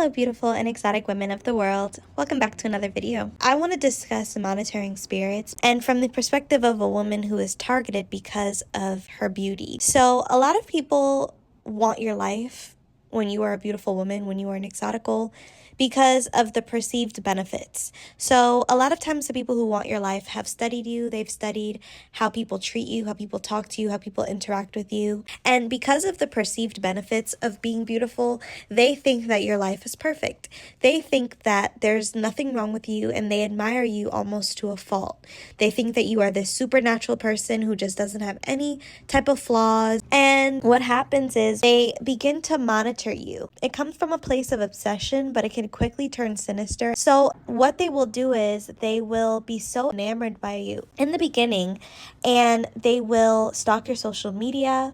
Hello beautiful and exotic women of the world. Welcome back to another video. I want to discuss monitoring spirits and from the perspective of a woman who is targeted because of her beauty. So a lot of people want your life when you are a beautiful woman, when you are an exotical, because of the perceived benefits. So a lot of times the people who want your life have studied you, they've studied how people treat you, how people talk to you, how people interact with you. And because of the perceived benefits of being beautiful, they think that your life is perfect. They think that there's nothing wrong with you and they admire you almost to a fault. They think that you are this supernatural person who just doesn't have any type of flaws. And what happens is they begin to monitor you. It comes from a place of obsession, but it can quickly turn sinister. So what they will do is they will be so enamored by you in the beginning and they will stalk your social media.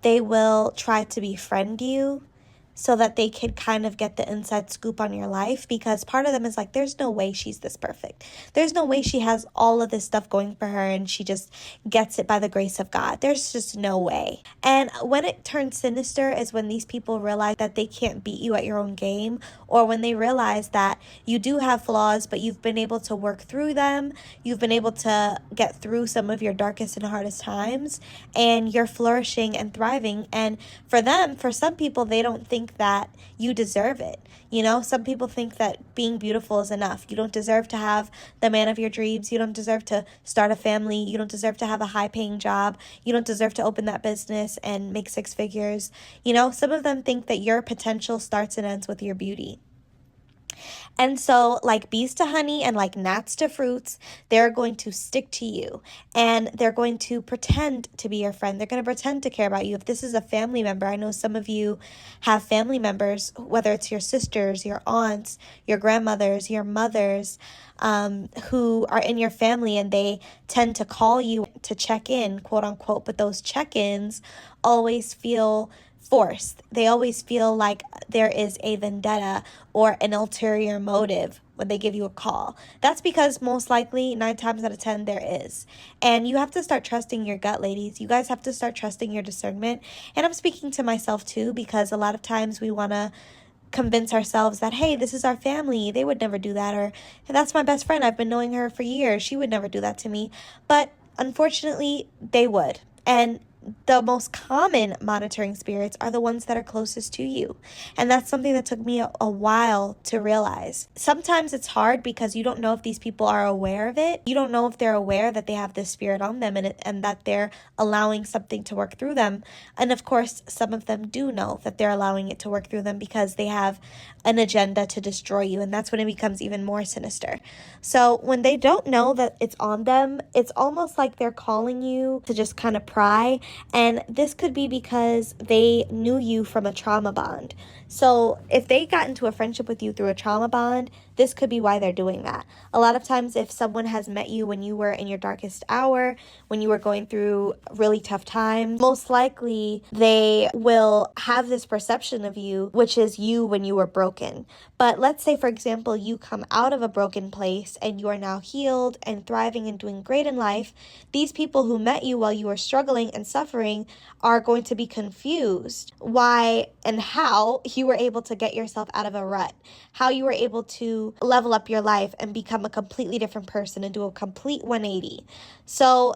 They will try to befriend you so that they could kind of get the inside scoop on your life, because part of them is like, there's no way she's this perfect. There's no way she has all of this stuff going for her and she just gets it by the grace of God. There's just no way. And when it turns sinister is when these people realize that they can't beat you at your own game, or when they realize that you do have flaws, but you've been able to work through them. You've been able to get through some of your darkest and hardest times, and you're flourishing and thriving. And for them, for some people, they don't think that you deserve it. You know, some people think that being beautiful is enough. You don't deserve to have the man of your dreams. You don't deserve to start a family. You don't deserve to have a high-paying job. You don't deserve to open that business and make 6 figures. You know, some of them think that your potential starts and ends with your beauty. And so like bees to honey and like gnats to fruits, they're going to stick to you and they're going to pretend to be your friend. They're going to pretend to care about you. If this is a family member, I know some of you have family members, whether it's your sisters, your aunts, your grandmothers, your mothers, who are in your family, and they tend to call you to check in, quote unquote, but those check-ins always feel forced. They always feel like there is a vendetta or an ulterior motive when they give you a call. That's because most likely 9 times out of 10 there is. And you have to start trusting your gut, ladies. You guys have to start trusting your discernment. And I'm speaking to myself too, because a lot of times we want to convince ourselves that, hey, this is our family, they would never do that, or hey, that's my best friend, I've been knowing her for years, she would never do that to me. But unfortunately, they would. And the most common monitoring spirits are the ones that are closest to you. And that's something that took me a while to realize. Sometimes it's hard because you don't know if these people are aware of it. You don't know if they're aware that they have this spirit on them and that they're allowing something to work through them. And of course, some of them do know that they're allowing it to work through them because they have an agenda to destroy you. And that's when it becomes even more sinister. So when they don't know that it's on them, it's almost like they're calling you to just kind of pry. And this could be because they knew you from a trauma bond. So if they got into a friendship with you through a trauma bond, this could be why they're doing that. A lot of times if someone has met you when you were in your darkest hour, when you were going through really tough times, most likely they will have this perception of you, which is you when you were broken. But let's say, for example, you come out of a broken place and you are now healed and thriving and doing great in life. These people who met you while you were struggling and suffering are going to be confused why and how you were able to get yourself out of a rut, how you were able to level up your life and become a completely different person and do a complete 180. So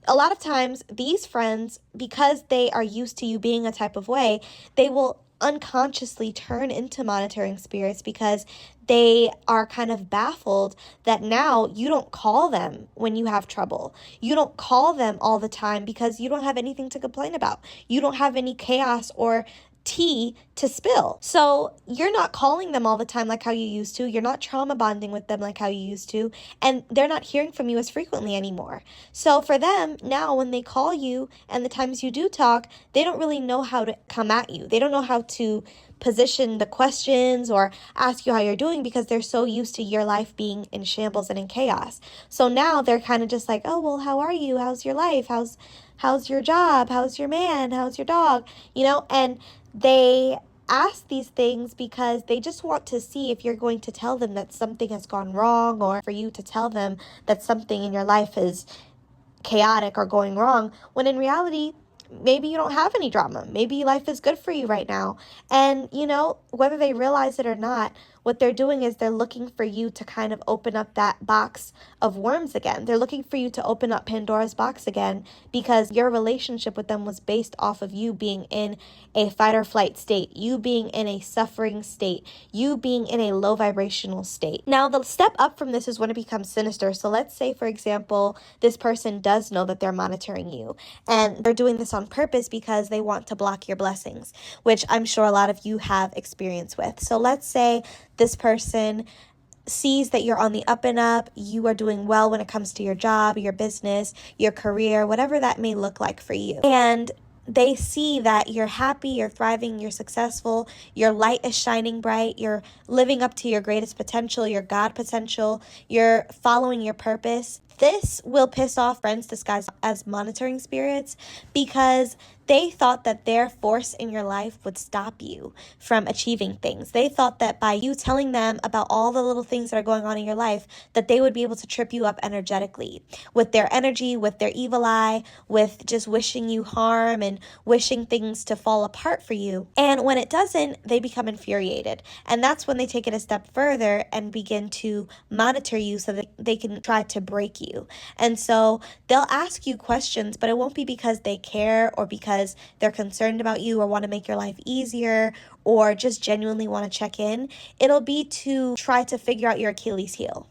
a lot of times these friends, because they are used to you being a type of way, they will unconsciously turn into monitoring spirits because they are kind of baffled that now you don't call them when you have trouble. You don't call them all the time because you don't have anything to complain about. You don't have any chaos or tea to spill. So you're not calling them all the time like how you used to. You're not trauma bonding with them like how you used to. And they're not hearing from you as frequently anymore. So for them, now when they call you and the times you do talk, they don't really know how to come at you. They don't know how to position the questions or ask you how you're doing because they're so used to your life being in shambles and in chaos. So now they're kind of just like, oh, well, how are you? How's your life? How's your job? How's your man? How's your dog? You know, and they ask these things because they just want to see if you're going to tell them that something has gone wrong, or for you to tell them that something in your life is chaotic or going wrong, when in reality, maybe you don't have any drama. Maybe life is good for you right now. And, whether they realize it or not, what they're doing is they're looking for you to kind of open up that box of worms again. They're looking for you to open up Pandora's box again, because your relationship with them was based off of you being in a fight or flight state, you being in a suffering state, you being in a low vibrational state. Now, the step up from this is when it becomes sinister. So let's say, for example, this person does know that they're monitoring you, and they're doing this on purpose because they want to block your blessings, which I'm sure a lot of you have experience with. So let's say this person sees that you're on the up and up, you are doing well when it comes to your job, your business, your career, whatever that may look like for you. And they see that you're happy, you're thriving, you're successful, your light is shining bright, you're living up to your greatest potential, your God potential, you're following your purpose. This will piss off friends disguised as monitoring spirits, because they thought that their force in your life would stop you from achieving things. They thought that by you telling them about all the little things that are going on in your life, that they would be able to trip you up energetically with their energy, with their evil eye, with just wishing you harm and wishing things to fall apart for you. And when it doesn't, they become infuriated. And that's when they take it a step further and begin to monitor you so that they can try to break you. And so they'll ask you questions, but it won't be because they care or because they're concerned about you or want to make your life easier or just genuinely want to check in. It'll be to try to figure out your Achilles heel.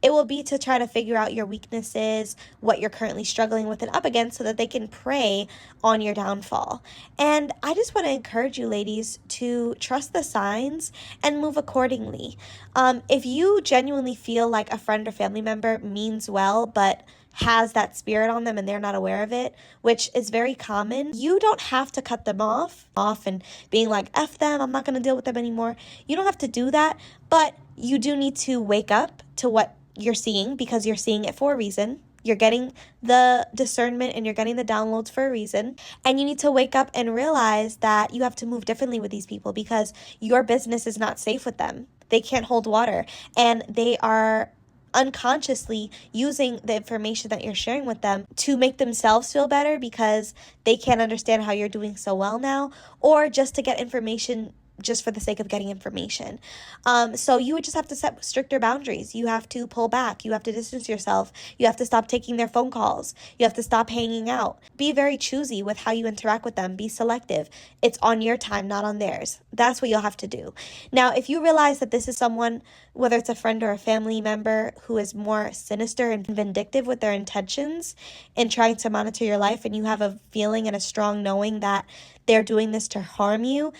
It will be to try to figure out your weaknesses, what you're currently struggling with and up against, so that they can prey on your downfall. And I just want to encourage you, ladies, to trust the signs and move accordingly. If you genuinely feel like a friend or family member means well, but has that spirit on them and they're not aware of it, which is very common, you don't have to cut them off and being like, F them, I'm not going to deal with them anymore. You don't have to do that, but you do need to wake up to what you're seeing, because you're seeing it for a reason. You're getting the discernment and you're getting the downloads for a reason. And you need to wake up and realize that you have to move differently with these people, because your business is not safe with them. They can't hold water, and they are unconsciously using the information that you're sharing with them to make themselves feel better because they can't understand how you're doing so well now, or just to get information just for the sake of getting information. So you would just have to set stricter boundaries. You have to pull back. You have to distance yourself. You have to stop taking their phone calls. You have to stop hanging out. Be very choosy with how you interact with them. Be selective. It's on your time, not on theirs. That's what you'll have to do. Now, if you realize that this is someone, whether it's a friend or a family member, who is more sinister and vindictive with their intentions in trying to monitor your life, and you have a feeling and a strong knowing that they're doing this to harm you,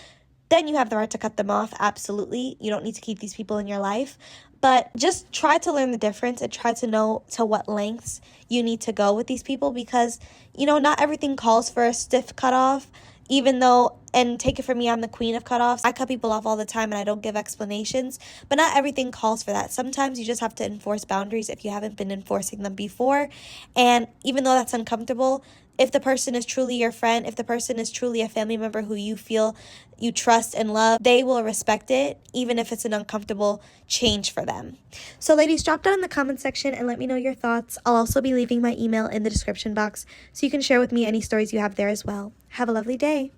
then you have the right to cut them off. Absolutely. You don't need to keep these people in your life. But just try to learn the difference and try to know to what lengths you need to go with these people, because, not everything calls for a stiff cutoff, even though, and take it from me, I'm the queen of cutoffs. I cut people off all the time and I don't give explanations, but not everything calls for that. Sometimes you just have to enforce boundaries if you haven't been enforcing them before. And even though that's uncomfortable, if the person is truly your friend, if the person is truly a family member who you feel you trust and love, they will respect it, even if it's an uncomfortable change for them. So ladies, drop down in the comment section and let me know your thoughts. I'll also be leaving my email in the description box so you can share with me any stories you have there as well. Have a lovely day.